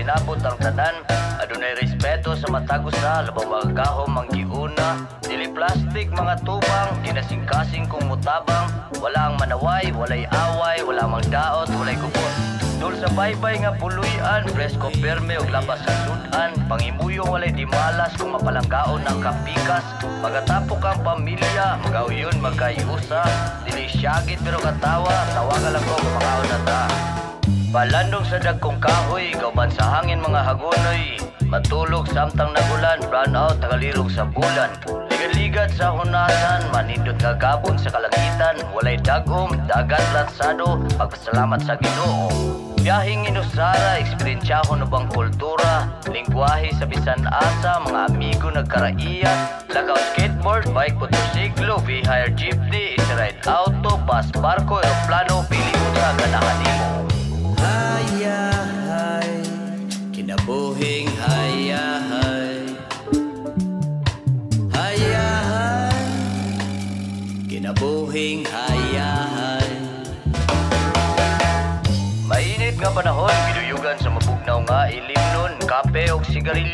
inabot ang tanan. Adunay respeto sa matag usa, labaw magagahom ang giuna. Dili plastic mga tubang, di nasingkasing kung mutabang. Wala ang manaway, walay away, wala mang daot, walay gubot. Dul sa baybay nga puluyan, presko perme og labas sa sudan. Pangimuyong walay di malas kung mapalanggaon ng kapikas. Magatapok ang pamilya, magauyon magkayusa. Dili syagit pero katawa, tawagan lang ko kumakaon na ta. Balandong sa dagkong kahoy, kauban sa hangin mga hagonoy. Matulog samtang nagulan, brown out tagalirog sa bulan. Ligad-ligad sa hunasan, manindot nga gabon sa kalangitan. Walay dagom, dagat lansado, pagpasalamat sa Ginoo. Biyahing inusara, eksperensyahon ubang kultura. Lingwahe sa bisan asa, mga amigo nagkaraiyan. Lakaw skateboard, bike, motorsiklo, V-hire jeepney, israel auto, bus, barko, aeroplano, pili mo sa ganahan mo. Hayahay, kinabuhing hayahay. Hayahay, kinabuhing hayahay. Mainit nga panahon, biduyugan sa mabugnaw nga ilim nun, kape o sigarilyo.